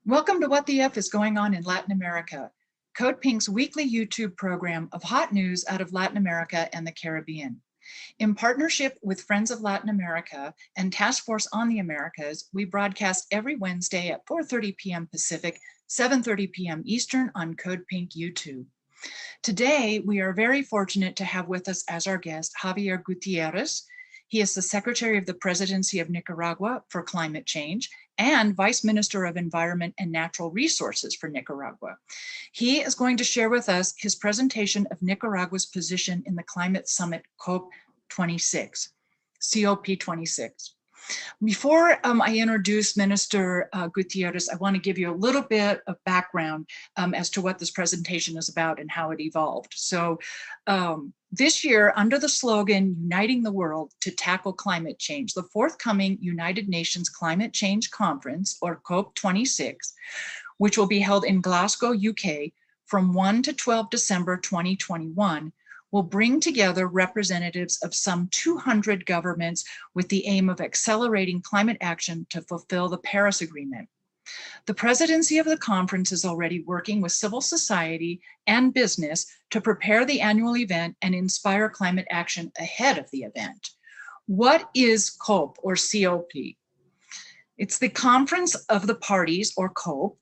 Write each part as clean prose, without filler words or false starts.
Welcome to What the F is Going On in Latin America, Code Pink's weekly YouTube program of hot news out of Latin America and the Caribbean. In partnership with Friends of Latin America and Task Force on the Americas, we broadcast every Wednesday at 4:30 p.m. Pacific, 7:30 p.m. Eastern on Code Pink YouTube. Today, we are very fortunate to have with us as our guest Javier Gutierrez. He is the Secretary of the Presidency of Nicaragua for Climate Change and Vice Minister of Environment and Natural Resources for Nicaragua. He is going to share with us his presentation of Nicaragua's position in the Climate Summit COP26. Before I introduce Minister Gutierrez, I want to give you a little bit of background as to what this presentation is about and how it evolved. So this year, under the slogan, Uniting the World to Tackle Climate Change, the forthcoming United Nations Climate Change Conference, or COP26, which will be held in Glasgow, UK, from 1 to 12 December 2021, will bring together representatives of some 200 governments with the aim of accelerating climate action to fulfill the Paris Agreement. The presidency of the conference is already working with civil society and business to prepare the annual event and inspire climate action ahead of the event. What is COP or COP? It's the Conference of the Parties, or COP,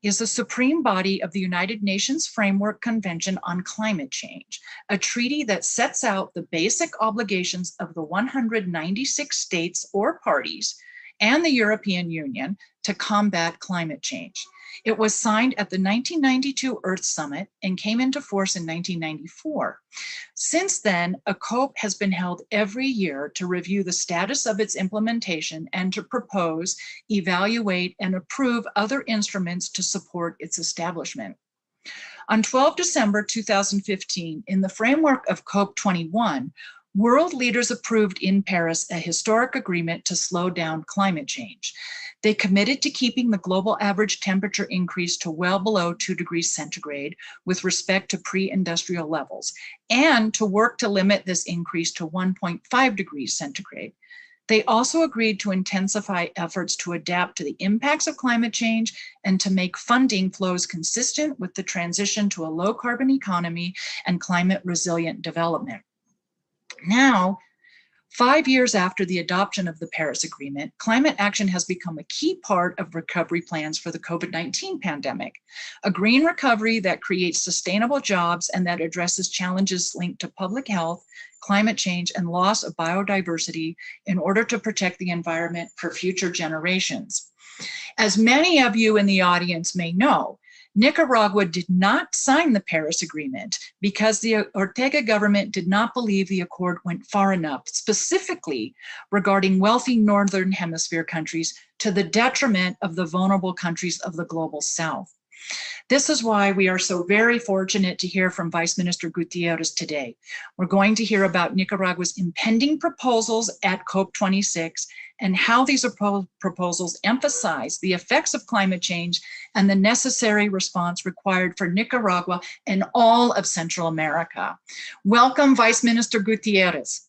is the supreme body of the United Nations Framework Convention on Climate Change, a treaty that sets out the basic obligations of the 196 states or parties and the European Union to combat climate change. It was signed at the 1992 Earth Summit and came into force in 1994. Since then, a COP has been held every year to review the status of its implementation and to propose, evaluate, and approve other instruments to support its establishment. On 12 December 2015, in the framework of COP21, world leaders approved in Paris a historic agreement to slow down climate change. They committed to keeping the global average temperature increase to well below 2 degrees centigrade with respect to pre-industrial levels, and to work to limit this increase to 1.5 degrees centigrade. They also agreed to intensify efforts to adapt to the impacts of climate change and to make funding flows consistent with the transition to a low-carbon economy and climate-resilient development. Now, 5 years after the adoption of the Paris Agreement, climate action has become a key part of recovery plans for the COVID-19 pandemic, a green recovery that creates sustainable jobs and that addresses challenges linked to public health, climate change, and loss of biodiversity in order to protect the environment for future generations. As many of you in the audience may know, Nicaragua did not sign the Paris Agreement because the Ortega government did not believe the accord went far enough, specifically regarding wealthy Northern Hemisphere countries to the detriment of the vulnerable countries of the global South. This is why we are so very fortunate to hear from Vice Minister Gutierrez today. We're going to hear about Nicaragua's impending proposals at COP26 and how these proposals emphasize the effects of climate change and the necessary response required for Nicaragua and all of Central America. Welcome, Vice Minister Gutierrez.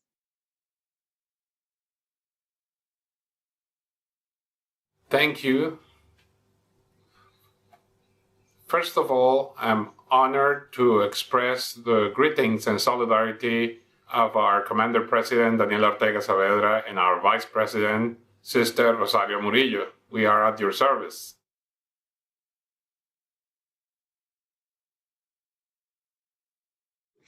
Thank you. First of all, I'm honored to express the greetings and solidarity of our Commander President, Daniel Ortega Saavedra, and our Vice President, Sister Rosario Murillo. We are at your service.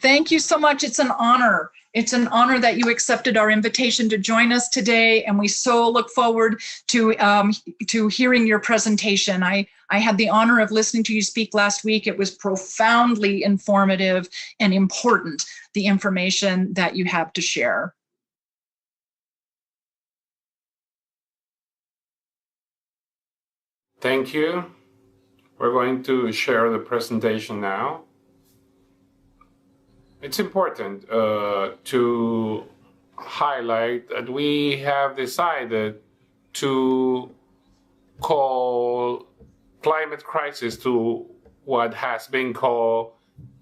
Thank you so much. It's an honor. It's an honor that you accepted our invitation to join us today, and we so look forward to hearing your presentation. I had the honor of listening to you speak last week. It was profoundly informative and important, the information that you have to share. Thank you. We're going to share the presentation now. It's important to highlight that we have decided to call climate crisis to what has been called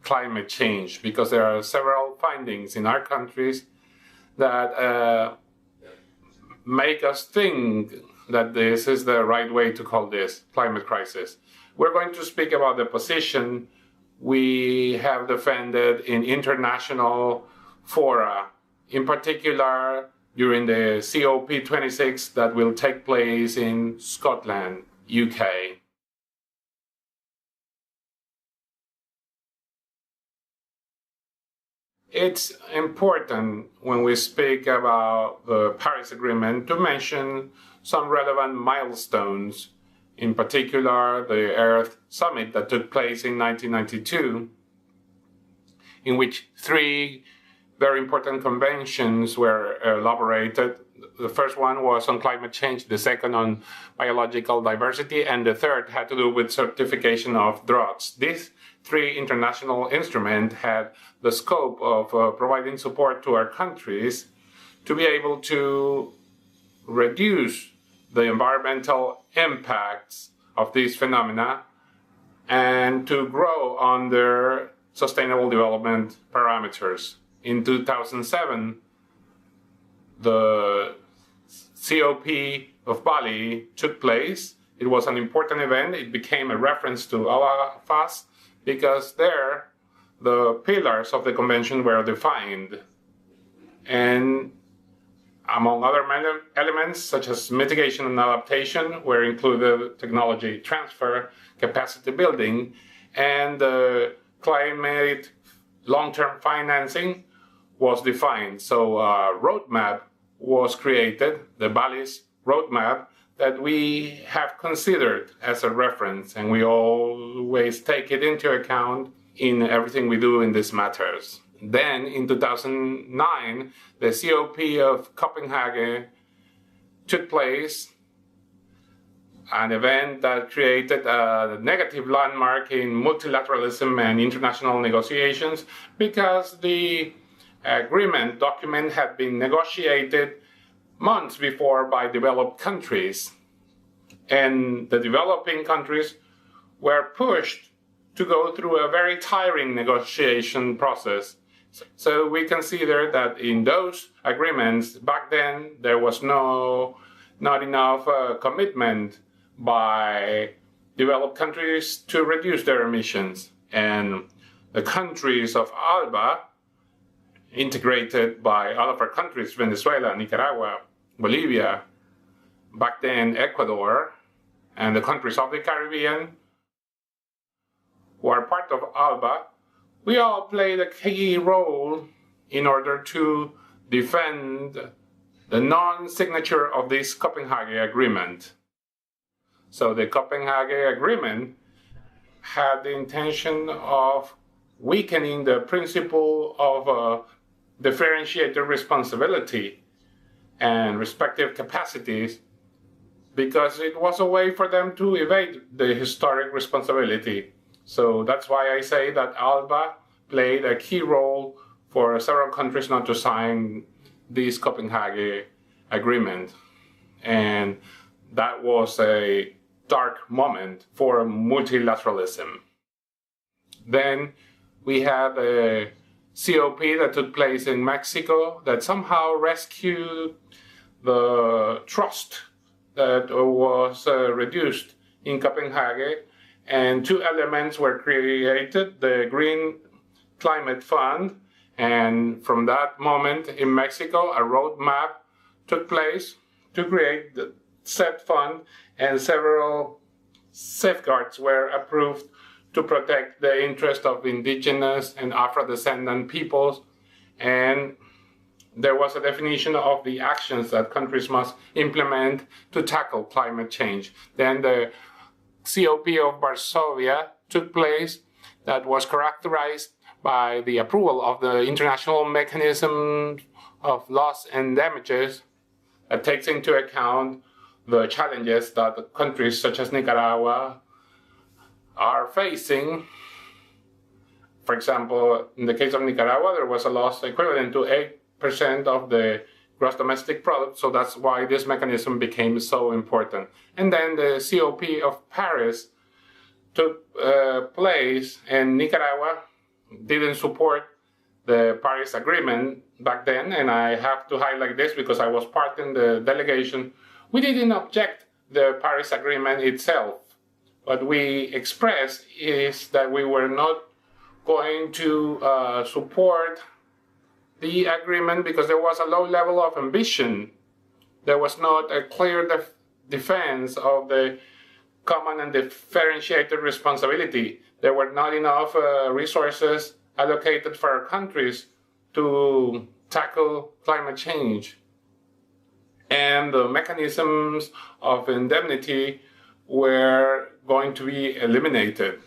climate change, because there are several findings in our countries that make us think that this is the right way to call this climate crisis. We're going to speak about the position we have defended in international fora, in particular during the COP26 that will take place in Scotland, UK. It's important when we speak about the Paris Agreement to mention some relevant milestones, in particular the Earth Summit that took place in 1992, in which 3 very important conventions were elaborated. The first one was on climate change, the second on biological diversity, and the third had to do with certification of drugs. These 3 international instruments had the scope of providing support to our countries to be able to reduce the environmental impacts of these phenomena and to grow under sustainable development parameters. In 2007, the COP of Bali took place. It was an important event. It became a reference to all of us because there the pillars of the convention were defined. And among other elements, such as mitigation and adaptation, were included technology transfer, capacity building, and climate long-term financing was defined. So a roadmap was created, the Bali's roadmap, that we have considered as a reference, and we always take it into account in everything we do in these matters. Then, in 2009, the COP of Copenhagen took place, an event that created a negative landmark in multilateralism and international negotiations because the agreement document had been negotiated months before by developed countries. And the developing countries were pushed to go through a very tiring negotiation process. So we consider that in those agreements, back then, there was not enough commitment by developed countries to reduce their emissions. And the countries of ALBA, integrated by all of our countries, Venezuela, Nicaragua, Bolivia, back then Ecuador, and the countries of the Caribbean, who are part of ALBA, we all played a key role in order to defend the non-signature of this Copenhagen Agreement. So the Copenhagen Agreement had the intention of weakening the principle of differentiated responsibility and respective capacities because it was a way for them to evade the historic responsibility. So that's why I say that ALBA played a key role for several countries not to sign this Copenhagen Agreement. And that was a dark moment for multilateralism. Then we had a COP that took place in Mexico that somehow rescued the trust that was reduced in Copenhagen, and 2 elements were created, the Green Climate Fund, and from that moment in Mexico, a roadmap took place to create the said fund, and several safeguards were approved to protect the interest of indigenous and Afro-descendant peoples, and there was a definition of the actions that countries must implement to tackle climate change. Then the COP of Varsovia took place that was characterized by the approval of the international mechanism of loss and damages that takes into account the challenges that countries such as Nicaragua are facing. For example, in the case of Nicaragua, there was a loss equivalent to 8% of the gross domestic product, so that's why this mechanism became so important. And then the COP of Paris took place, and Nicaragua didn't support the Paris Agreement back then, and I have to highlight this because I was part in the delegation We didn't object the Paris Agreement itself. What we expressed is that we were not going to support the agreement because there was a low level of ambition. There was not a clear defense of the common and differentiated responsibility. There were not enough resources allocated for our countries to tackle climate change. And the mechanisms of indemnity were going to be eliminated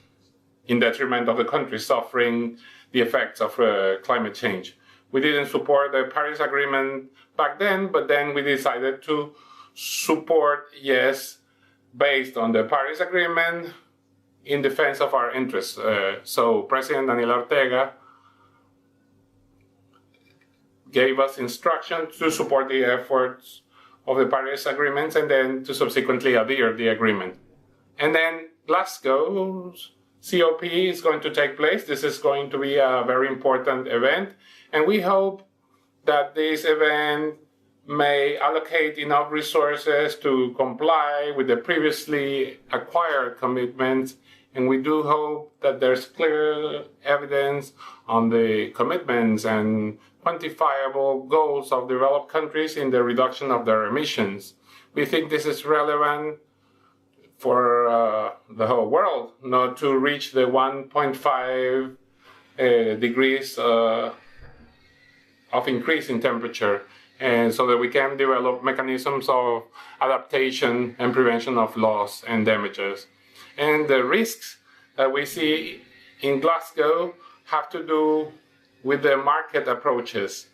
in detriment of the countries suffering the effects of climate change. We didn't support the Paris Agreement back then, but then we decided to support, yes, based on the Paris Agreement in defense of our interests. So President Daniel Ortega gave us instructions to support the efforts of the Paris Agreement and then to subsequently adhere the agreement. And then Glasgow's COP is going to take place. This is going to be a very important event. And we hope that this event may allocate enough resources to comply with the previously acquired commitments. And we do hope that there's clear evidence on the commitments and quantifiable goals of developed countries in the reduction of their emissions. We think this is relevant for the whole world, not to reach the 1.5 degrees of increase in temperature, and so that we can develop mechanisms of adaptation and prevention of loss and damages. And the risks that we see in Glasgow have to do with the market approaches,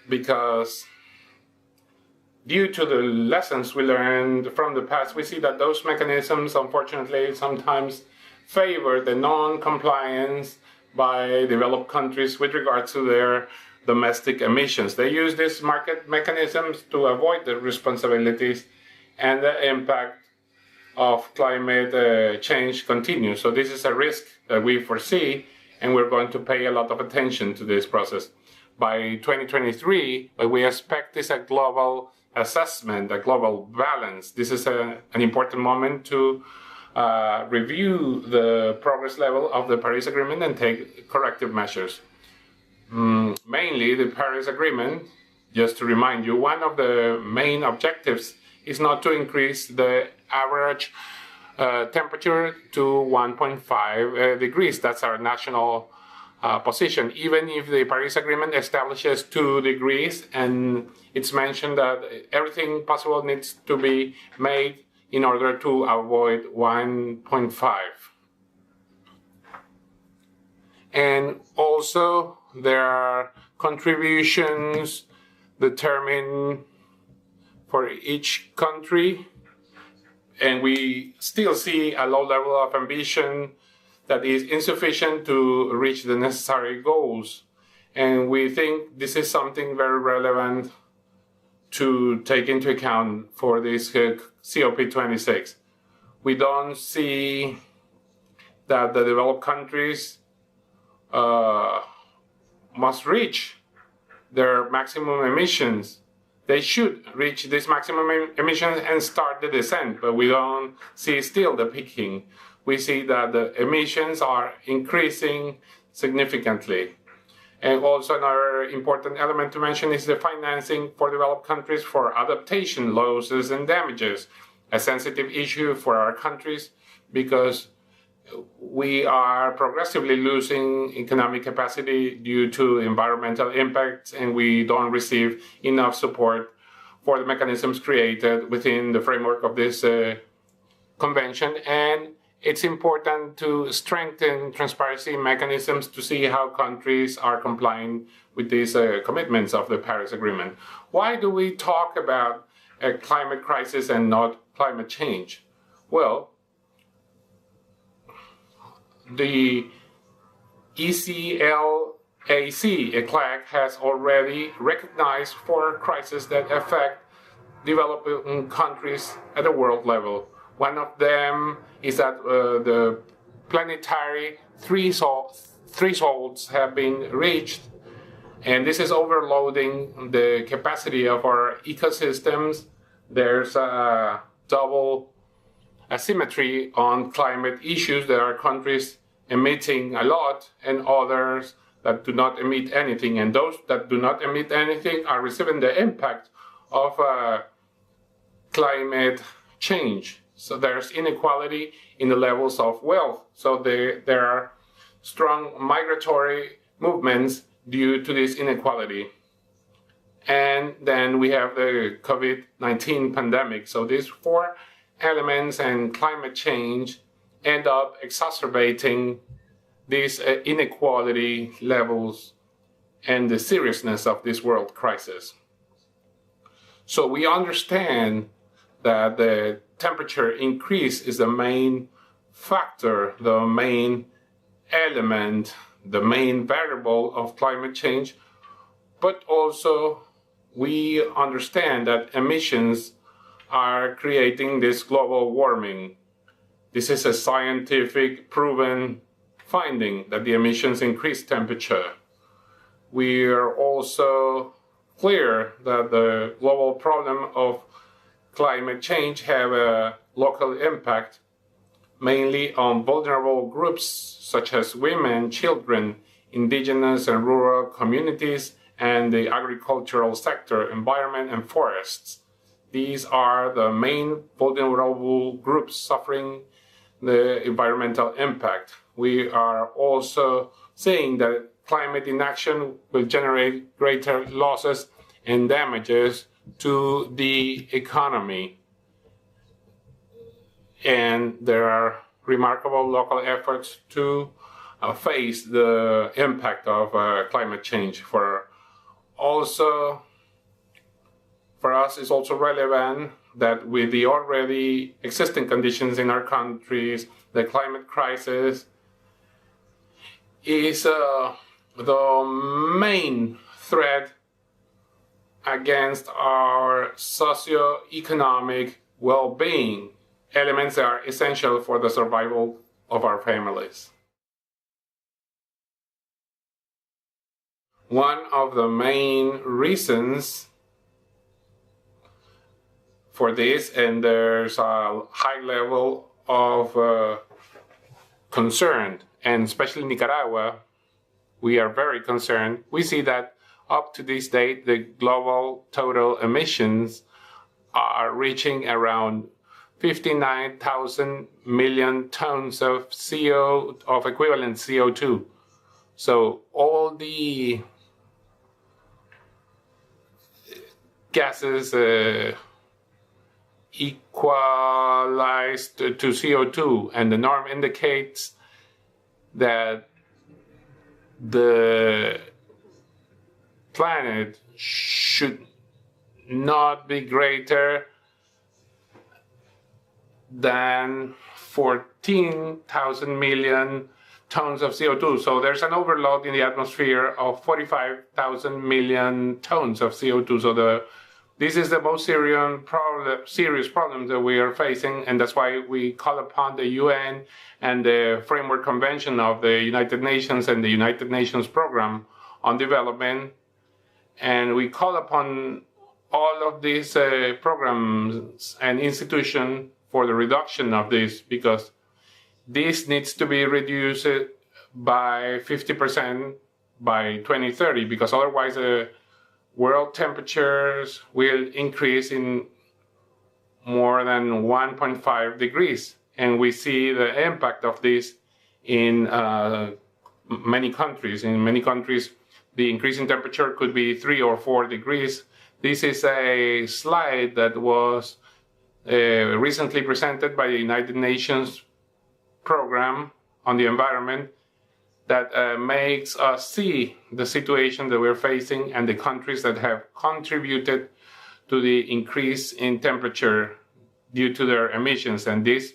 because due to the lessons we learned from the past, we see that those mechanisms, unfortunately, sometimes favor the non-compliance by developed countries with regard to their domestic emissions. They use these market mechanisms to avoid the responsibilities, and the impact of climate change continues. So this is a risk that we foresee, and we're going to pay a lot of attention to this process. By 2023, we expect this a global assessment, a global balance. This is an important moment to review the progress level of the Paris Agreement and take corrective measures. Mainly, the Paris Agreement, just to remind you, one of the main objectives is not to increase the average temperature to 1.5 degrees. That's our national position. Even if the Paris Agreement establishes 2 degrees, and it's mentioned that everything possible needs to be made in order to avoid 1.5. And also, there are contributions determined for each country, and we still see a low level of ambition that is insufficient to reach the necessary goals. And we think this is something very relevant to take into account for this COP26. We don't see that the developed countries must reach their maximum emissions. They should reach this maximum emissions and start the descent, but we don't see still the peaking. We see that the emissions are increasing significantly. And also another important element to mention is the financing for developed countries for adaptation losses and damages, a sensitive issue for our countries because we are progressively losing economic capacity due to environmental impacts, and we don't receive enough support for the mechanisms created within the framework of this convention. And it's important to strengthen transparency mechanisms to see how countries are complying with these commitments of the Paris Agreement. Why do we talk about a climate crisis and not climate change? Well, the ECLAC has already recognized 4 crises that affect developing countries at a world level. One of them is that the planetary thresholds have been reached, and this is overloading the capacity of our ecosystems there's a double asymmetry on climate issues. There are countries emitting a lot and others that do not emit anything. And those that do not emit anything are receiving the impact of climate change. So there's inequality in the levels of wealth. So there are strong migratory movements due to this inequality. And then we have the COVID-19 pandemic. So these four elements and climate change end up exacerbating these inequality levels and the seriousness of this world crisis. So we understand that the temperature increase is the main factor, the main element, the main variable of climate change, but also we understand that emissions are creating this global warming. This is a scientific proven finding that the emissions increase temperature. We are also clear that the global problem of climate change have a local impact, mainly on vulnerable groups such as women, children, indigenous and rural communities, and the agricultural sector, environment, and forests. These are the main vulnerable groups suffering the environmental impact. We are also saying that climate inaction will generate greater losses and damages to the economy. And there are remarkable local efforts to face the impact of climate change. For us, it's also relevant that with the already existing conditions in our countries, the climate crisis is the main threat against our socio-economic well-being, elements that are essential for the survival of our families. One of the main reasons for this, and there's a high level of concern, and especially in Nicaragua, we are very concerned. We see that up to this date, the global total emissions are reaching around 59,000 million tons of equivalent CO2. So all the gases equalized to CO2, and the norm indicates that the planet should not be greater than 14,000 million tons of CO2. So there's an overload in the atmosphere of 45,000 million tons of CO2. So this is the most serious problem that we are facing, and that's why we call upon the UN and the Framework Convention of the United Nations and the United Nations Program on Development. And we call upon all of these programs and institutions for the reduction of this, because this needs to be reduced by 50% by 2030, because otherwise world temperatures will increase in more than 1.5 degrees. And we see the impact of this in many countries. In many countries, the increase in temperature could be 3 or 4 degrees. This is a slide that was recently presented by the United Nations Program on the Environment that makes us see the situation that we're facing and the countries that have contributed to the increase in temperature due to their emissions. And these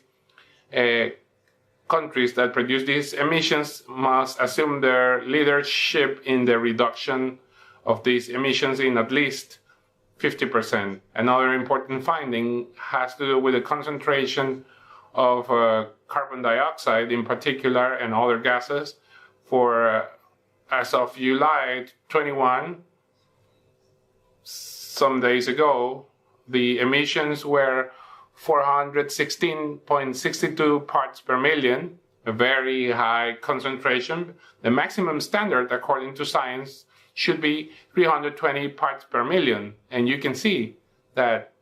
countries that produce these emissions must assume their leadership in the reduction of these emissions in at least 50%. Another important finding has to do with the concentration of carbon dioxide in particular and other gases. For as of July 21, some days ago, the emissions were 416.62 parts per million, a very high concentration. The maximum standard, according to science, should be 320 parts per million. And you can see that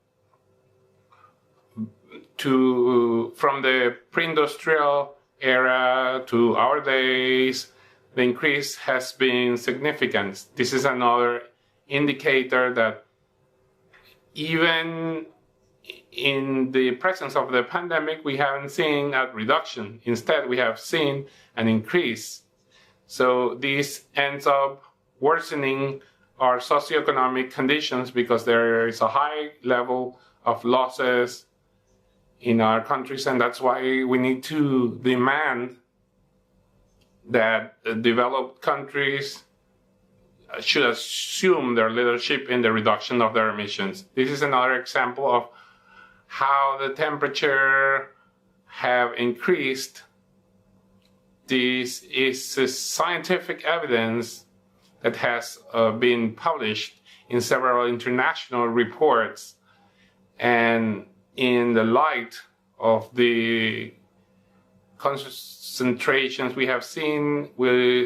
from the pre-industrial era to our days, the increase has been significant. This is another indicator that even in the presence of the pandemic, we haven't seen a reduction. Instead, we have seen an increase. So this ends up worsening our socioeconomic conditions because there is a high level of losses in our countries, and that's why we need to demand that developed countries should assume their leadership in the reduction of their emissions. This is another example of how the temperature have increased. This is scientific evidence that has been published in several international reports, and in the light of the concentrations we have seen,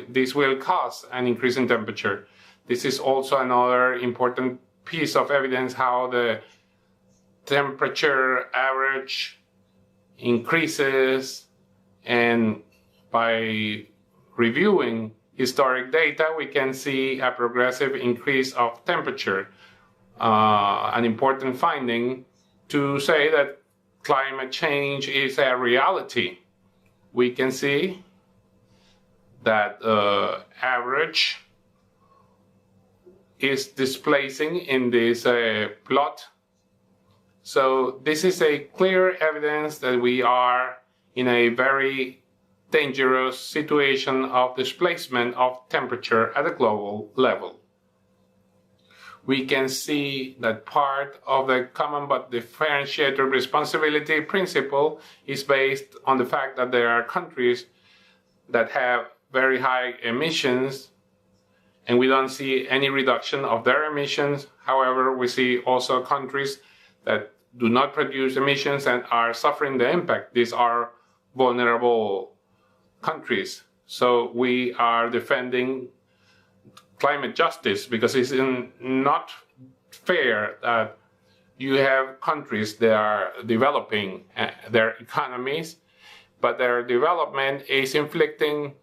this will cause an increase in temperature. This is also another important piece of evidence how the temperature average increases, and by reviewing historic data, we can see a progressive increase of temperature. An important finding to say that climate change is a reality. We can see that average is displacing in this plot. So this is a clear evidence that we are in a very dangerous situation of displacement of temperature at a global level. We can see that part of the common but differentiated responsibility principle is based on the fact that there are countries that have very high emissions and we don't see any reduction of their emissions. However, we see also countries that do not produce emissions and are suffering the impact. These are vulnerable countries. So we are defending climate justice because it's not fair that you have countries that are developing their economies, but their development is inflicting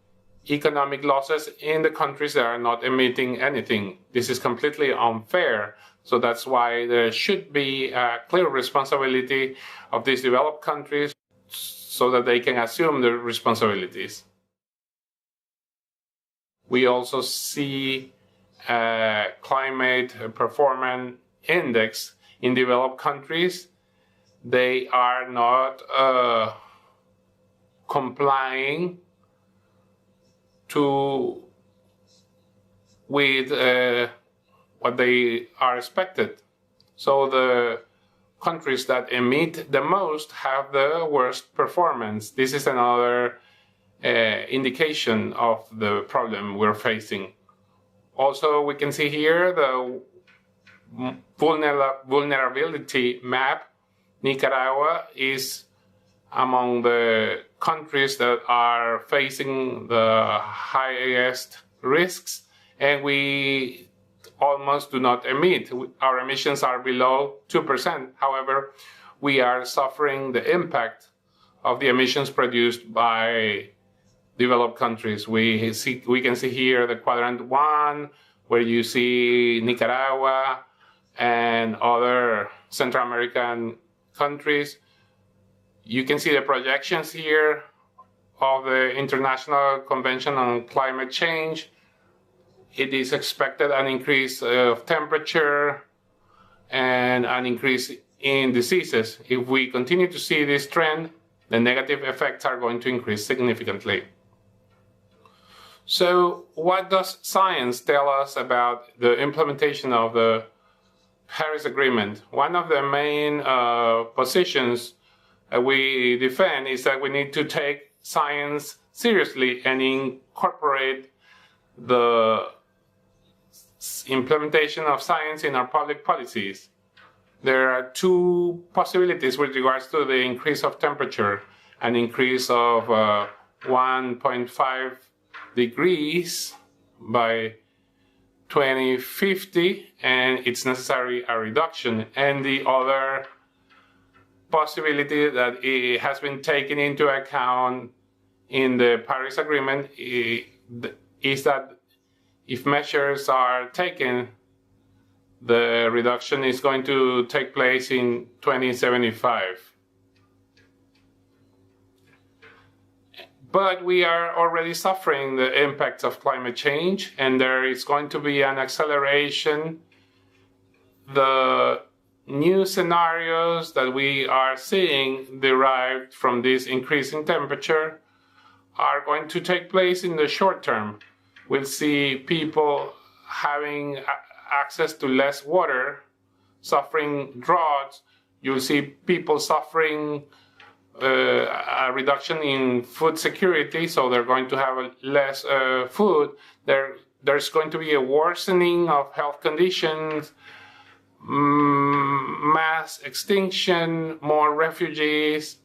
economic losses in the countries that are not emitting anything. This is completely unfair. So that's why there should be a clear responsibility of these developed countries so that they can assume their responsibilities. We also see a climate performance index in developed countries. They are not complying with what they are expected. So the countries that emit the most have the worst performance. This is another indication of the problem we're facing. Also, we can see here the vulnerability map. Nicaragua is among the countries that are facing the highest risks, and we almost do not emit. Our emissions are below 2%. However, we are suffering the impact of the emissions produced by developed countries. We can see here the quadrant 1, where you see Nicaragua and other Central American countries. You can see the projections here of the International Convention on Climate Change. It is expected an increase of temperature and an increase in diseases. If we continue to see this trend, the negative effects are going to increase significantly. So what does science tell us about the implementation of the Paris Agreement? One of the main positions we defend is that we need to take science seriously and incorporate the implementation of science in our public policies. there are two possibilities with regards to the increase of temperature. An increase of 1.5 degrees by 2050, and it's necessary a reduction. And the other possibility that it has been taken into account in the Paris Agreement is that if measures are taken, the reduction is going to take place in 2075. But we are already suffering the impacts of climate change, and there is going to be an acceleration. The new scenarios that we are seeing derived from this increase in temperature are going to take place in the short term. We'll see people having access to less water, suffering droughts. You'll see people suffering a reduction in food security, so they're going to have less food. There's going to be a worsening of health conditions, mass extinction, more refugees,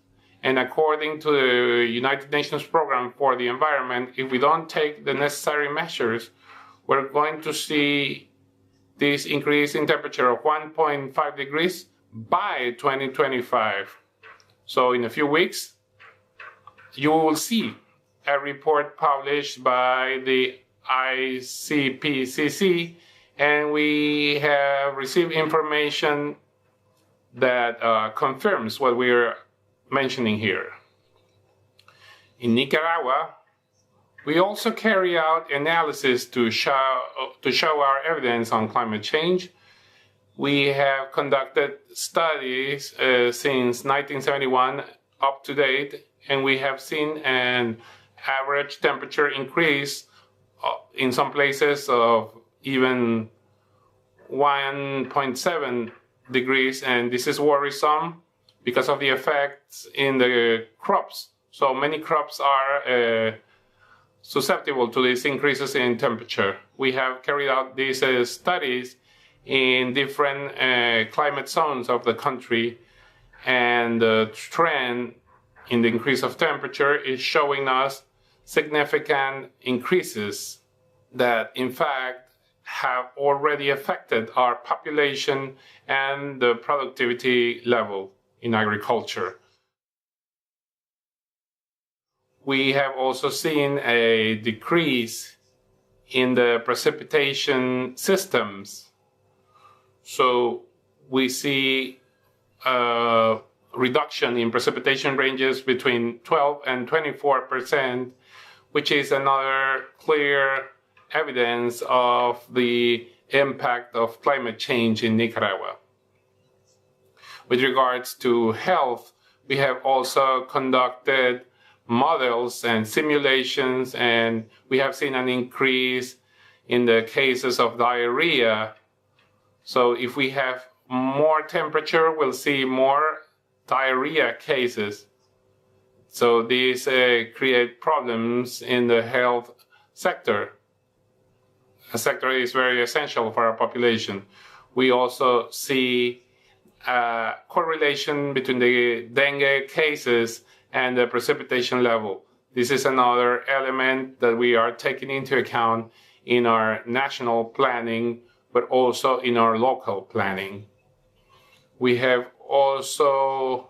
and according to the United Nations Program for the Environment, if we don't take the necessary measures, we're going to see this increase in temperature of 1.5 degrees by 2025. So in a few weeks, you will see a report published by the IPCC, and we have received information that confirms what we're mentioning here. In Nicaragua, we also carry out analysis to show our evidence on climate change. We have conducted studies since 1971 up to date, and we have seen an average temperature increase in some places of even 1.7 degrees, and this is worrisome because of the effects in the crops. So many crops are susceptible to these increases in temperature. We have carried out these studies in different climate zones of the country, and the trend in the increase of temperature is showing us significant increases that in fact have already affected our population and the productivity level in agriculture. We have also seen a decrease in the precipitation systems. So we see a reduction in precipitation ranges between 12 and 24%, which is another clear evidence of the impact of climate change in Nicaragua. With regards to health, we have also conducted models and simulations, and we have seen an increase in the cases of diarrhea. So if we have more temperature, we'll see more diarrhea cases. So these create problems in the health sector. A sector is very essential for our population. We also see a correlation between the dengue cases and the precipitation level. This is another element that we are taking into account in our national planning, but also in our local planning. We have also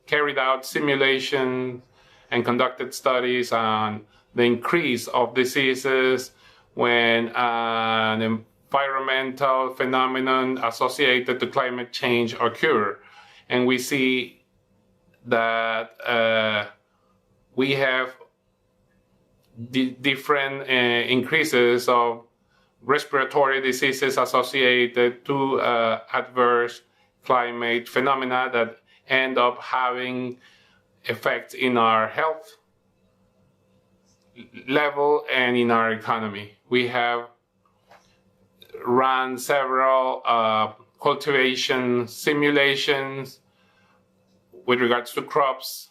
carried out simulations and conducted studies on the increase of diseases when an environmental phenomenon associated to climate change occur. And we see that we have different increases of respiratory diseases associated to adverse climate phenomena that end up having effects in our health level and in our economy. We have run several cultivation simulations with regards to crops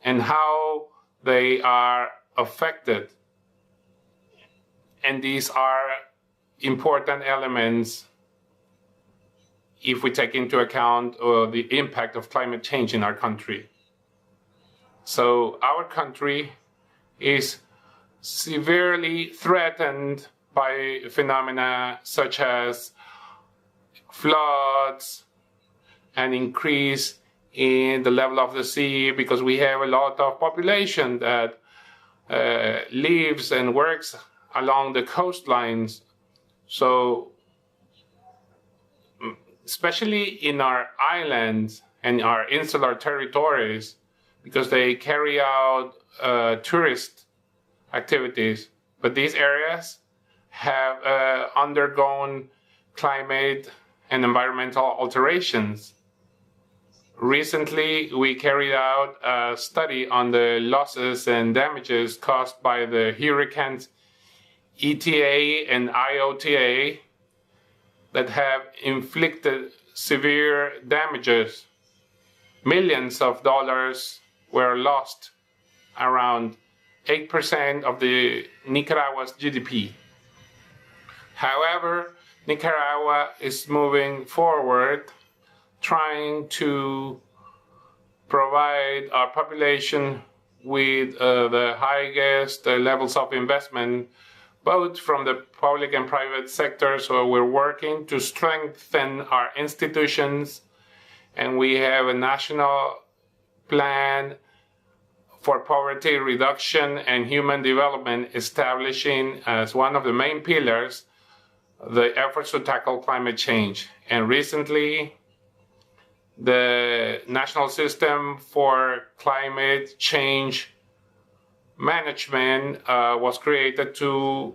and how they are affected. And these are important elements if we take into account the impact of climate change in our country. So our country is severely threatened by phenomena such as floods, an increase in the level of the sea, because we have a lot of population that lives and works along the coastlines. So especially in our islands and our insular territories, because they carry out tourist activities. But these areas have undergone climate and environmental alterations. Recently, we carried out a study on the losses and damages caused by the hurricanes ETA and IOTA that have inflicted severe damages. Millions of dollars were lost, around 8% of the Nicaragua's GDP. However, Nicaragua is moving forward, trying to provide our population with the highest levels of investment, both from the public and private sector. So we're working to strengthen our institutions, and we have a national plan for poverty reduction and human development, establishing as one of the main pillars the efforts to tackle climate change. And recently, the National System for Climate Change Management was created to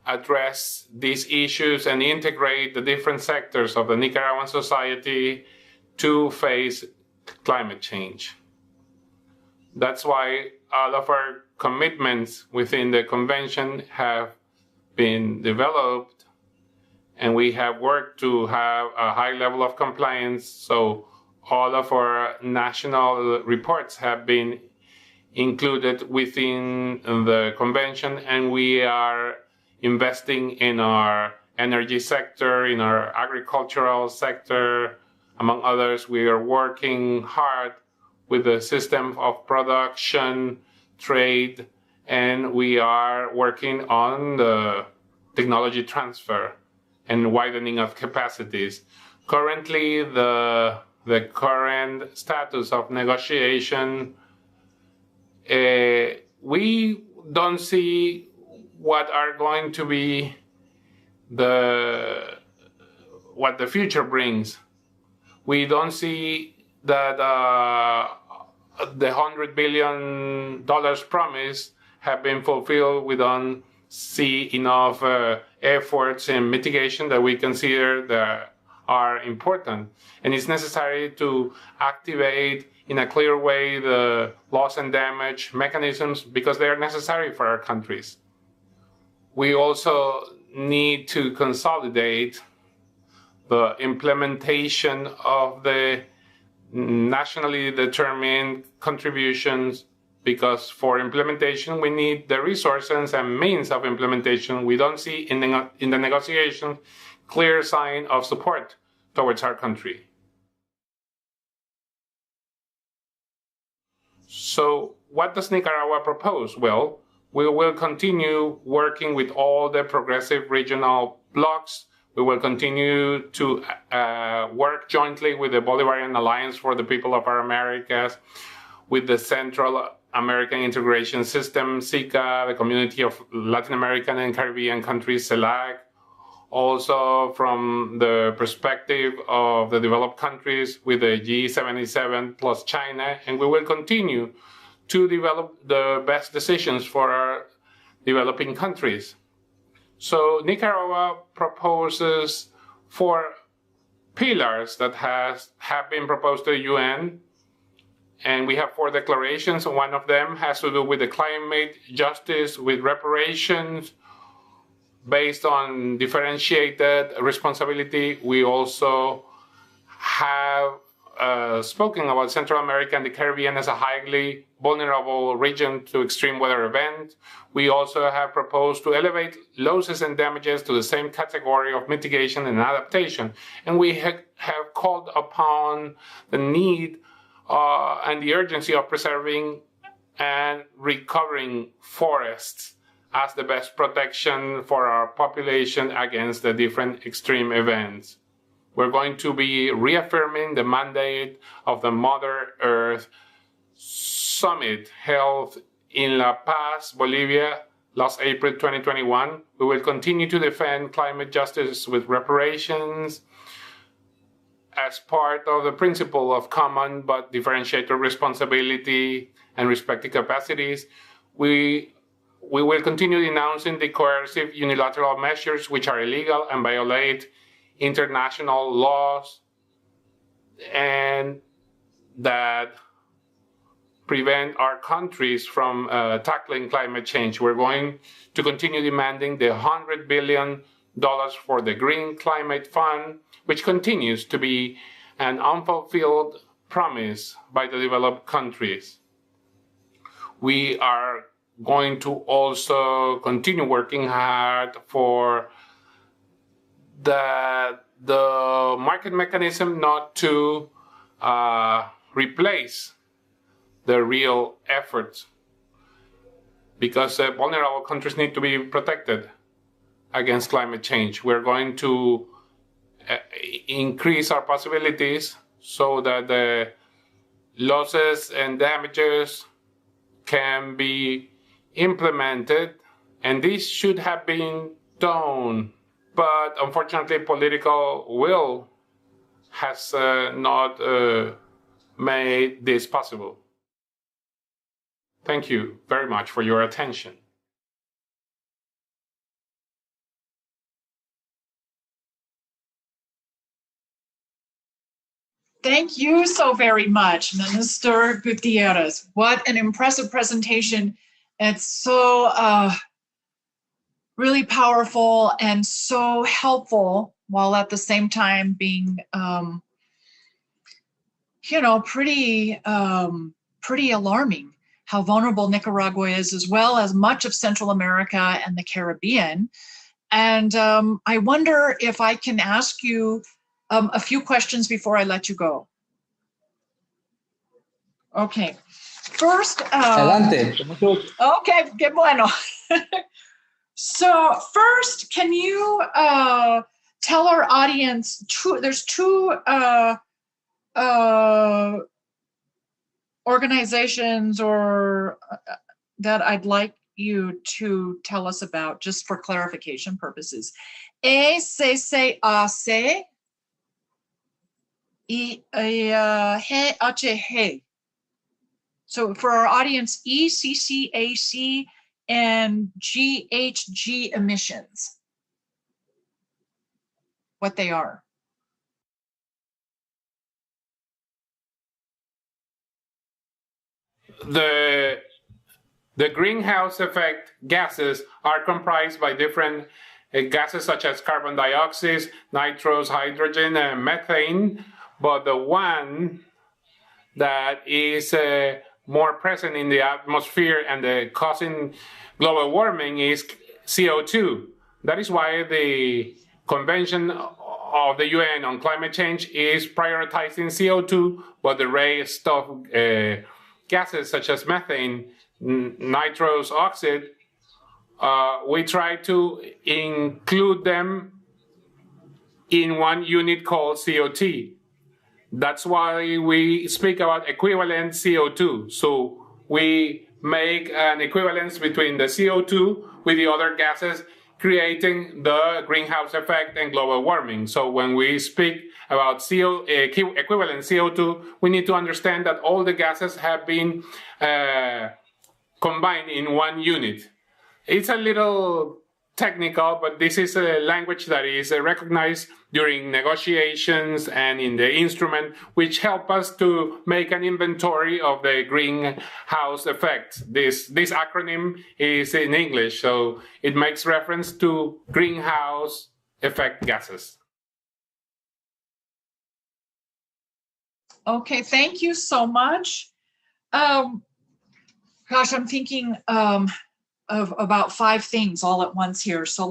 address these issues and integrate the different sectors of the Nicaraguan society to face climate change. That's why all of our commitments within the convention have been developed, and we have worked to have a high level of compliance. So all of our national reports have been included within the convention, and we are investing in our energy sector, in our agricultural sector, among others. We are working hard with the system of production, trade, and we are working on the technology transfer and widening of capacities. Currently, the current status of negotiation, we don't see what are going to be what the future brings. We don't see that the $100 billion promise have been fulfilled. We don't see enough efforts in mitigation that we consider that are important. And it's necessary to activate in a clear way the loss and damage mechanisms, because they are necessary for our countries. We also need to consolidate the implementation of the nationally determined contributions, because for implementation we need the resources and means of implementation. We don't see in the negotiations clear sign of support towards our country. So what does Nicaragua propose? Well, we will continue working with all the progressive regional blocs. We will continue to work jointly with the Bolivarian Alliance for the People of our Americas, with the Central American Integration System, CICA, the Community of Latin American and Caribbean Countries, CELAC, also from the perspective of the developed countries with the G77 plus China, and we will continue to develop the best decisions for our developing countries. So Nicaragua proposes 4 pillars that have been proposed to the UN, and we have 4 declarations. One of them has to do with the climate justice, with reparations, based on differentiated responsibility. We also have spoken about Central America and the Caribbean as a highly vulnerable region to extreme weather events. We also have proposed to elevate losses and damages to the same category of mitigation and adaptation. And we have called upon the need and the urgency of preserving and recovering forests as the best protection for our population against the different extreme events. We're going to be reaffirming the mandate of the Mother Earth Summit held in La Paz, Bolivia, last April 2021. We will continue to defend climate justice with reparations as part of the principle of common but differentiated responsibility and respective capacities. We will continue denouncing the coercive unilateral measures which are illegal and violate international laws and that prevent our countries from tackling climate change. We're going to continue demanding the $100 billion for the Green Climate Fund, which continues to be an unfulfilled promise by the developed countries. We are going to also continue working hard for the market mechanism not to replace the real efforts, because vulnerable countries need to be protected against climate change. We're going to increase our possibilities so that the losses and damages can be implemented, and this should have been done. But unfortunately, political will has not made this possible. Thank you very much for your attention. Thank you so very much, Minister Gutierrez. What an impressive presentation. It's so really powerful and so helpful, while at the same time being, pretty alarming how vulnerable Nicaragua is, as well as much of Central America and the Caribbean. And I wonder if I can ask you a few questions before I let you go. Okay. First, Adelante. Okay, qué bueno. So first, can you tell our audience, there's two organizations that I'd like you to tell us about, just for clarification purposes. ECCAC y GHG. So for our audience, ECCAC and GHG emissions, what they are. The greenhouse effect gases are comprised by different gases such as carbon dioxide, nitrous, hydrogen, and methane, but the one that is more present in the atmosphere and causing global warming is CO2. That is why the Convention of the UN on Climate Change is prioritizing CO2, but the rest of gases such as methane, nitrous oxide, we try to include them in one unit called CO2. That's why we speak about equivalent CO2. So we make an equivalence between the CO2 with the other gases, creating the greenhouse effect and global warming. So when we speak about equivalent CO2, we need to understand that all the gases have been combined in one unit. It's a little technical, but this is a language that is recognized during negotiations and in the instrument, which help us to make an inventory of the greenhouse effect. This acronym is in English, so it makes reference to greenhouse effect gases. Okay, thank you so much. Gosh, I'm thinking of about 5 things all at once here. So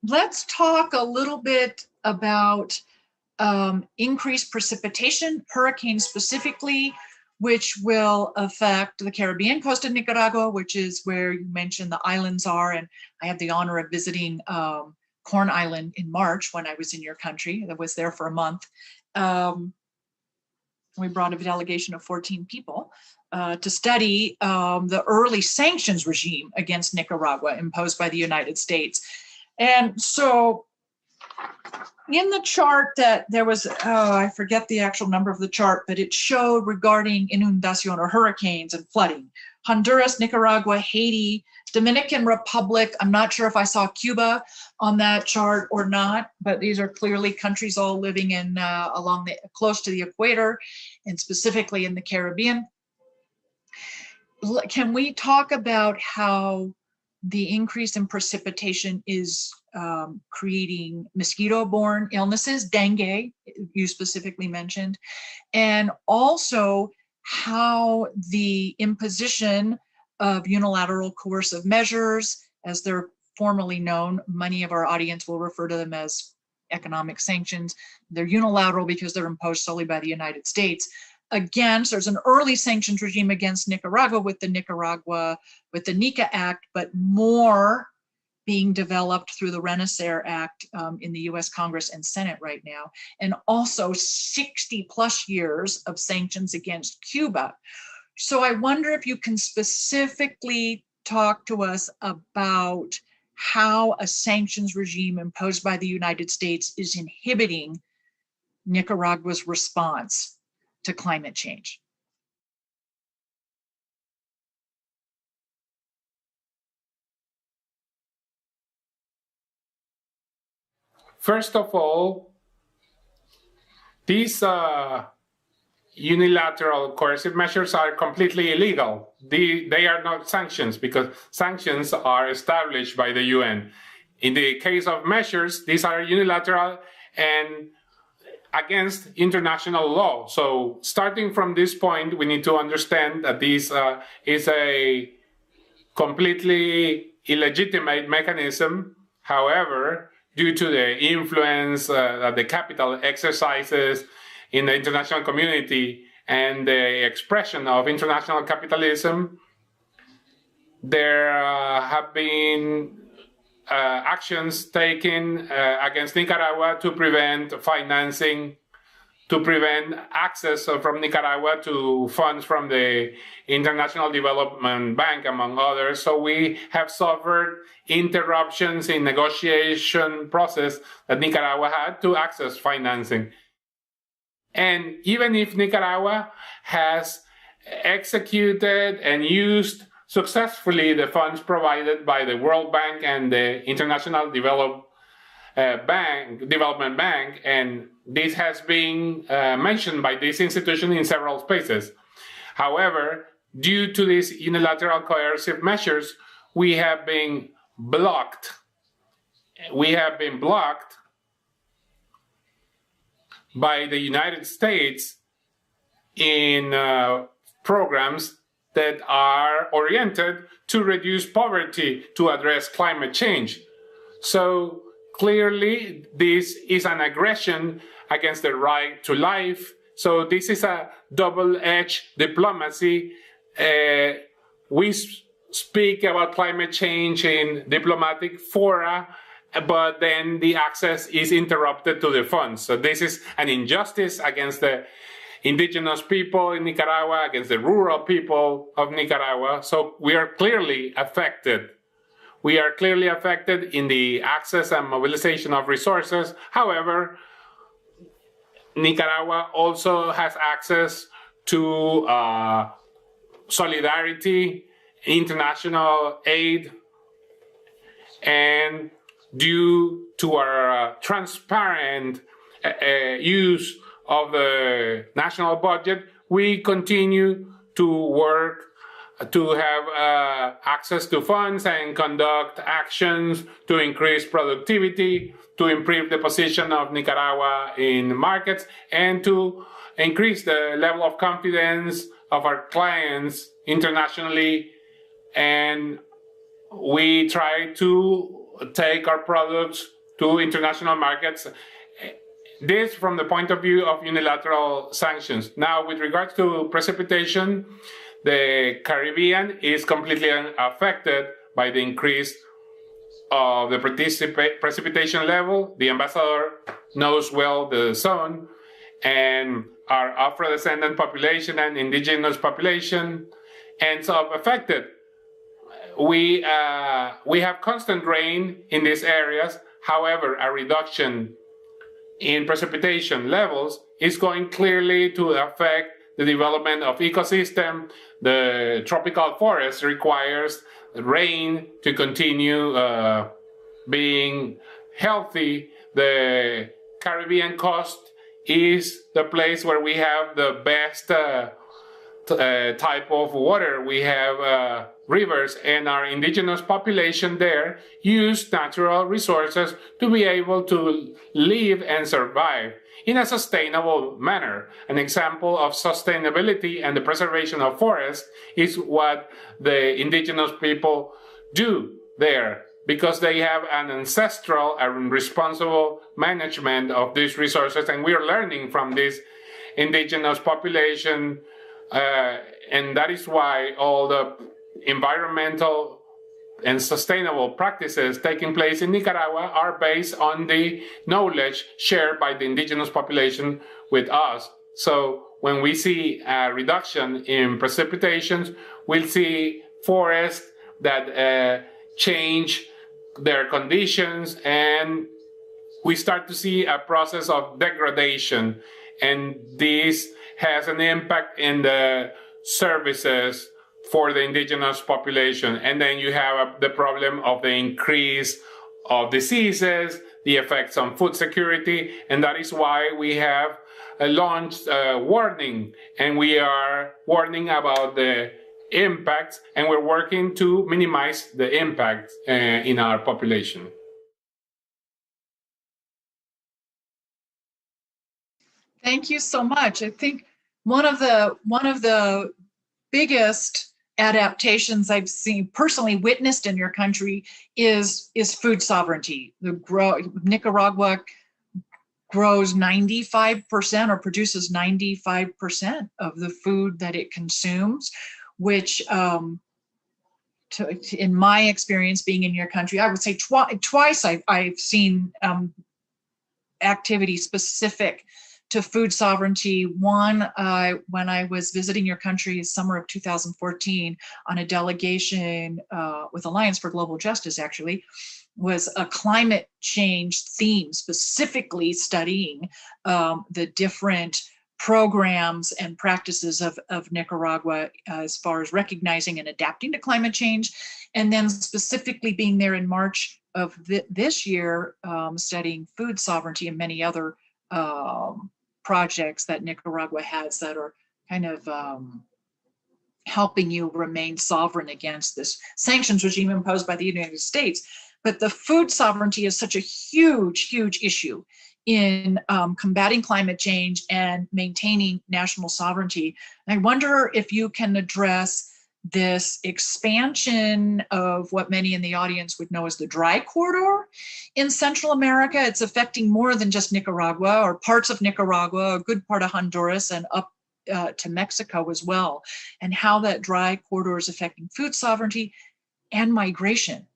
let's talk a little bit about increased precipitation, hurricanes specifically, which will affect the Caribbean coast of Nicaragua, which is where you mentioned the islands are. And I had the honor of visiting Corn Island in March when I was in your country. I was there for a month. We brought a delegation of 14 people to study the early sanctions regime against Nicaragua imposed by the United States. And so in the chart that there was, I forget the actual number of the chart, but it showed regarding inundación or hurricanes and flooding. Honduras, Nicaragua, Haiti, Dominican Republic. I'm not sure if I saw Cuba on that chart or not, but these are clearly countries all living in close to the equator and specifically in the Caribbean. Can we talk about how the increase in precipitation is creating mosquito-borne illnesses, dengue, you specifically mentioned, and also how the imposition of unilateral coercive measures, as they're formally known, many of our audience will refer to them as economic sanctions. They're unilateral because they're imposed solely by the United States. Against, there's an early sanctions regime against Nicaragua with the NICA Act, but more being developed through the Renaissance Act in the US Congress and Senate right now, and also 60 plus years of sanctions against Cuba. So I wonder if you can specifically talk to us about how a sanctions regime imposed by the United States is inhibiting Nicaragua's response to climate change. First of all, these unilateral coercive measures are completely illegal. They are not sanctions because sanctions are established by the UN. In the case of measures, these are unilateral and against international law. So starting from this point, we need to understand that this is a completely illegitimate mechanism. However, due to the influence that the capital exercises in the international community and the expression of international capitalism, there have been actions taken against Nicaragua to prevent financing, to prevent access from Nicaragua to funds from the International Development Bank, among others. So we have suffered interruptions in negotiation process that Nicaragua had to access financing. And even if Nicaragua has executed and used successfully the funds provided by the World Bank and the International Development Bank, and this has been mentioned by this institution in several spaces. However, due to these unilateral coercive measures, we have been blocked. We have been blocked by the United States in programs that are oriented to reduce poverty, to address climate change. So clearly, this is an aggression against the right to life. So this is a double-edged diplomacy. We speak about climate change in diplomatic fora, but then the access is interrupted to the funds. So this is an injustice against the indigenous people in Nicaragua, against the rural people of Nicaragua. So we are clearly affected. We are clearly affected in the access and mobilization of resources. However, Nicaragua also has access to solidarity, international aid, and due to our transparent use of the national budget, we continue to work to have access to funds and conduct actions to increase productivity, to improve the position of Nicaragua in markets, and to increase the level of confidence of our clients internationally. And we try to take our products to international markets. This from the point of view of unilateral sanctions. Now, with regards to precipitation, the Caribbean is completely unaffected by the increase of the precipitation level. The ambassador knows well the zone, and our Afro-descendant population and indigenous population ends up affected. We have constant rain in these areas. However, a reduction in precipitation levels is going clearly to affect the development of ecosystem. The tropical forest requires rain to continue being healthy. The Caribbean coast is the place where we have the best type of water. We have rivers, and our indigenous population there use natural resources to be able to live and survive in a sustainable manner. An example of sustainability and the preservation of forests is what the indigenous people do there, because they have an ancestral and responsible management of these resources, and we are learning from this indigenous population, and that is why all the environmental and sustainable practices taking place in Nicaragua are based on the knowledge shared by the indigenous population with us. So when we see a reduction in precipitations, we'll see forests that change their conditions, and we start to see a process of degradation, and this has an impact in the services for the indigenous population. And then you have the problem of the increase of diseases, the effects on food security, and that is why we have launched a warning, and we are warning about the impacts, and we're working to minimize the impact in our population. Thank you so much. I think one of the biggest adaptations I've seen, personally witnessed in your country, is food sovereignty. Nicaragua grows 95% or produces 95% of the food that it consumes, which in my experience being in your country, I would say twice I've seen activity specific to food sovereignty. One, when I was visiting your country summer of 2014 on a delegation with Alliance for Global Justice, actually, was a climate change theme, specifically studying the different programs and practices of Nicaragua as far as recognizing and adapting to climate change. And then specifically being there in March of this year, studying food sovereignty and many other projects that Nicaragua has that are kind of helping you remain sovereign against this sanctions regime imposed by the United States. But the food sovereignty is such a huge, huge issue in combating climate change and maintaining national sovereignty. And I wonder if you can address this expansion of what many in the audience would know as the dry corridor in Central America. It's affecting more than just Nicaragua or parts of Nicaragua, a good part of Honduras, and up to Mexico as well, and how that dry corridor is affecting food sovereignty and migration,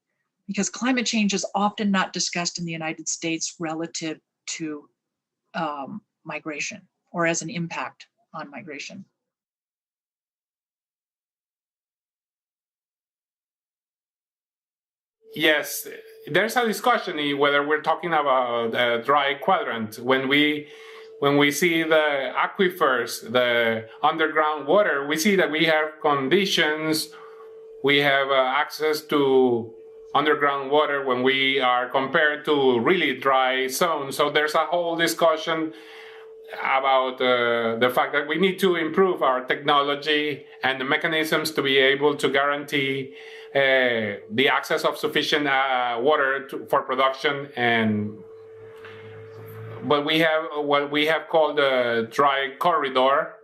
because climate change is often not discussed in the United States relative to migration or as an impact on migration. Yes, there's a discussion whether we're talking about a dry quadrant. When we see the aquifers, the underground water, we see that we have conditions, we have access to underground water when we are compared to really dry zones. So there's a whole discussion about the fact that we need to improve our technology and the mechanisms to be able to guarantee the access of sufficient water for production, and but we have what we have called the dry corridor.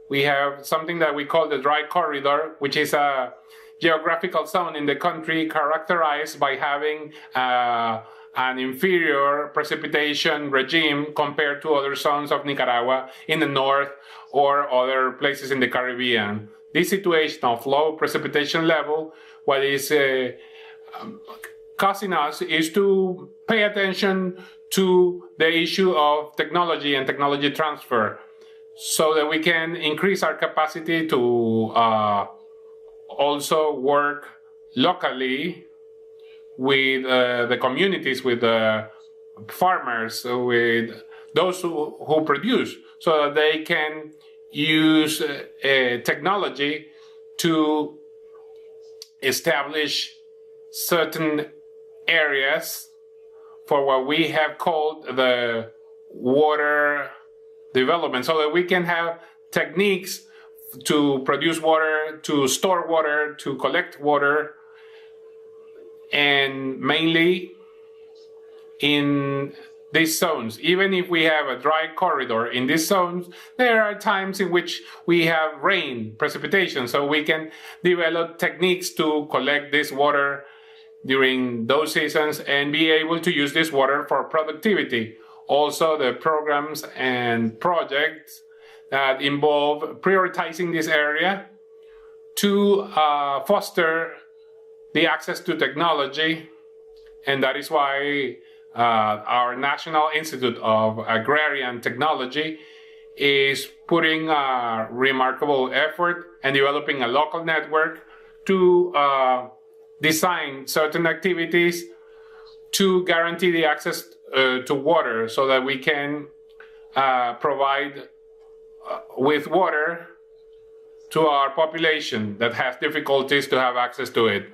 We have something that we call the dry corridor, which is a geographical zone in the country characterized by having an inferior precipitation regime compared to other zones of Nicaragua in the north or other places in the Caribbean. This situation of low precipitation level, what is causing us is to pay attention to the issue of technology and technology transfer, so that we can increase our capacity to also work locally with the communities, with the farmers, with those who produce, so that they can use technology to establish certain areas for what we have called the water development, so that we can have techniques to produce water, to store water, to collect water, and mainly in these zones. Even if we have a dry corridor in these zones, there are times in which we have rain, precipitation, so we can develop techniques to collect this water during those seasons and be able to use this water for productivity. Also, the programs and projects that involve prioritizing this area to foster the access to technology, and that is why our National Institute of Agrarian Technology is putting a remarkable effort and developing a local network to design certain activities to guarantee the access to water, so that we can provide with water to our population that has difficulties to have access to it.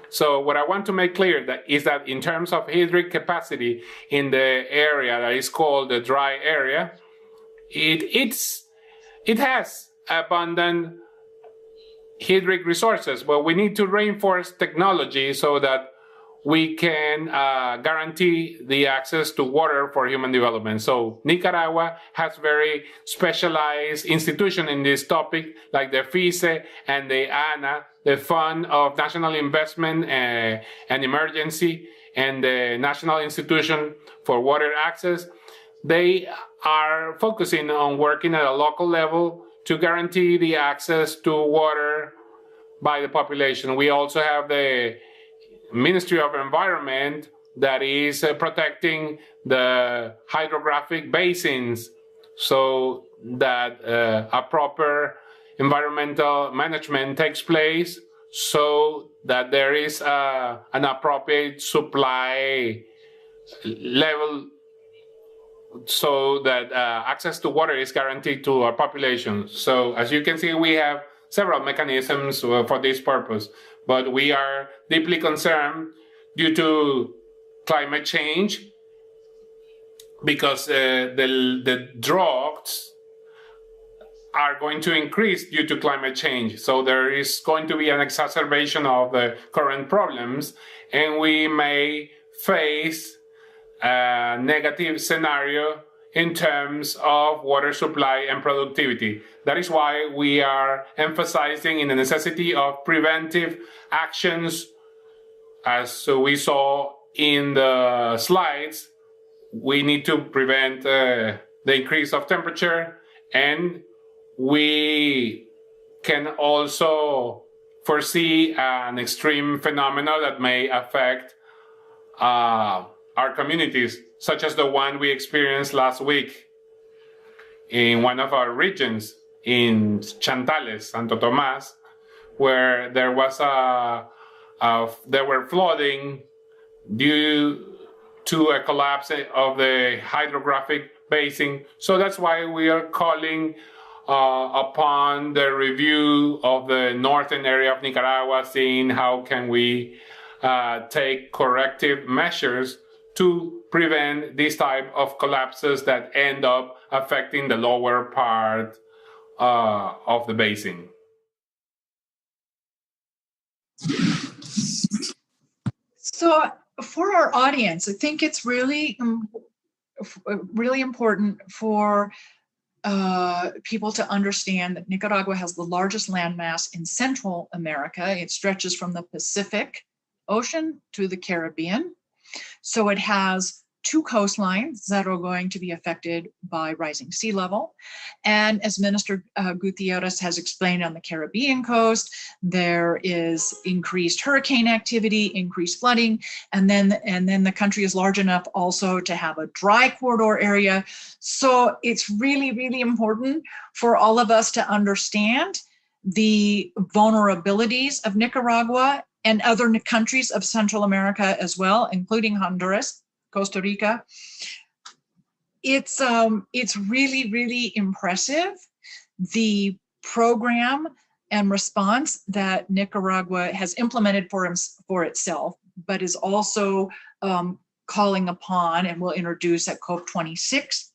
So what I want to make clear is that in terms of hydric capacity in the area that is called the dry area, it has abundant hydric resources, but we need to reinforce technology so that we can guarantee the access to water for human development. So Nicaragua has very specialized institutions in this topic, like the FICE and the ANA, the Fund of National Investment and Emergency, and the National Institution for Water Access. They are focusing on working at a local level to guarantee the access to water by the population. We also have the Ministry of Environment that is protecting the hydrographic basins, so that a proper environmental management takes place, so that there is an appropriate supply level, so that access to water is guaranteed to our population. So as you can see, we have several mechanisms for this purpose, but we are deeply concerned due to climate change, because the droughts are going to increase due to climate change. So there is going to be an exacerbation of the current problems, and we may face a negative scenario in terms of water supply and productivity. That is why we are emphasizing in the necessity of preventive actions. As we saw in the slides, we need to prevent the increase of temperature, and we can also foresee an extreme phenomena that may affect our communities, such as the one we experienced last week in one of our regions, in Chantales, Santo Tomas, where there was there were flooding due to a collapse of the hydrographic basin. So that's why we are calling upon the review of the northern area of Nicaragua, seeing how can we take corrective measures to prevent this type of collapses that end up affecting the lower part of the basin. So for our audience, I think it's really important for people to understand that Nicaragua has the largest landmass in Central America. It stretches from the Pacific Ocean to the Caribbean. So it has two coastlines that are going to be affected by rising sea level. And as Minister Gutierrez has explained, on the Caribbean coast, there is increased hurricane activity, increased flooding, and then the country is large enough also to have a dry corridor area. So it's really, really important for all of us to understand the vulnerabilities of Nicaragua and other countries of Central America as well, including Honduras, Costa Rica. It's really, really impressive, the program and response that Nicaragua has implemented for itself, but is also calling upon and will introduce at COP26.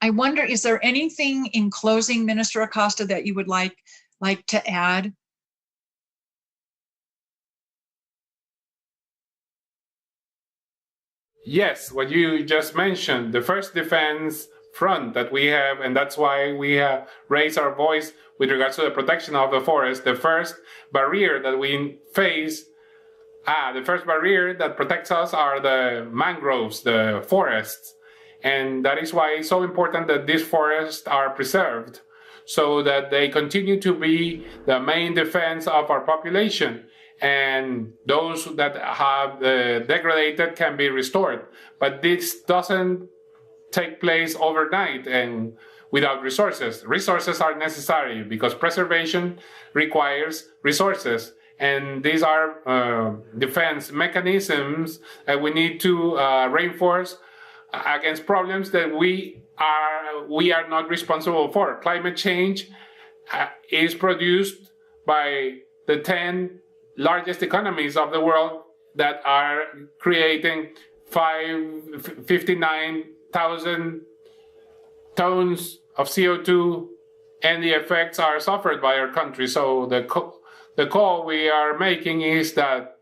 I wonder, is there anything in closing, Minister Acosta, that you would like to add? Yes, what you just mentioned, the first defense front that we have, and that's why we have raised our voice with regards to the protection of the forest. The first barrier that we face, the first barrier that protects us are the mangroves, the forests. And that is why it's so important that these forests are preserved, so that they continue to be the main defense of our population. And those that have degraded can be restored. But this doesn't take place overnight and without resources. Resources are necessary because preservation requires resources. And these are defense mechanisms that we need to reinforce against problems that we are not responsible for. Climate change is produced by the 10 largest economies of the world that are creating 59,000 tons of CO2, and the effects are suffered by our country. So the call we are making is that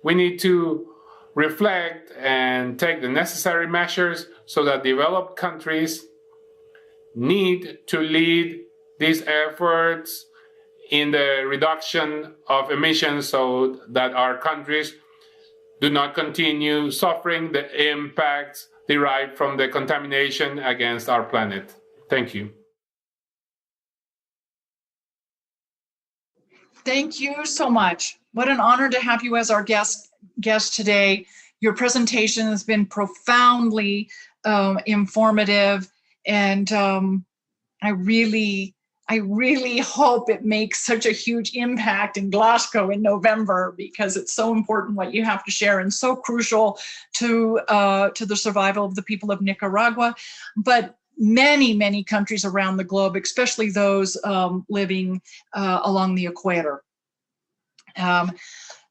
we need to reflect and take the necessary measures so that developed countries need to lead these efforts in the reduction of emissions, so that our countries do not continue suffering the impacts derived from the contamination against our planet. Thank you. Thank you so much. What an honor to have you as our guest today. Your presentation has been profoundly informative, and I really hope it makes such a huge impact in Glasgow in November, because it's so important what you have to share and so crucial to the survival of the people of Nicaragua, but many countries around the globe, especially those living along the equator.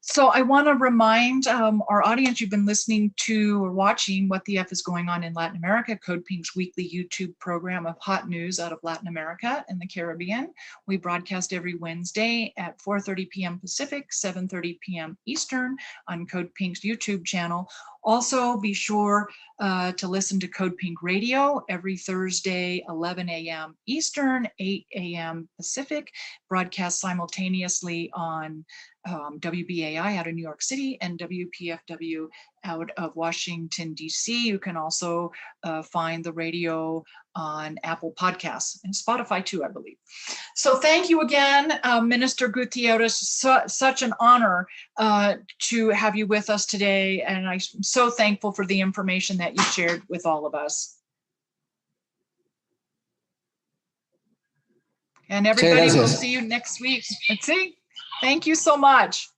So I want to remind our audience, you've been listening to or watching What the F is Going On in Latin America, Code Pink's weekly YouTube program of hot news out of Latin America and the Caribbean. We broadcast every Wednesday at 4:30 p.m. Pacific, 7:30 p.m. Eastern on Code Pink's YouTube channel. Also, be sure to listen to Code Pink Radio every Thursday, 11 a.m. Eastern, 8 a.m. Pacific, broadcast simultaneously on WBAI out of New York City and WPFW out of Washington, D.C. You can also find the radio on Apple Podcasts and Spotify too, I believe. So thank you again, Minister Gutierrez. Such an honor to have you with us today, and I'm so thankful for the information that you shared with all of us. And everybody, we'll see you next week. Let's see. Thank you so much.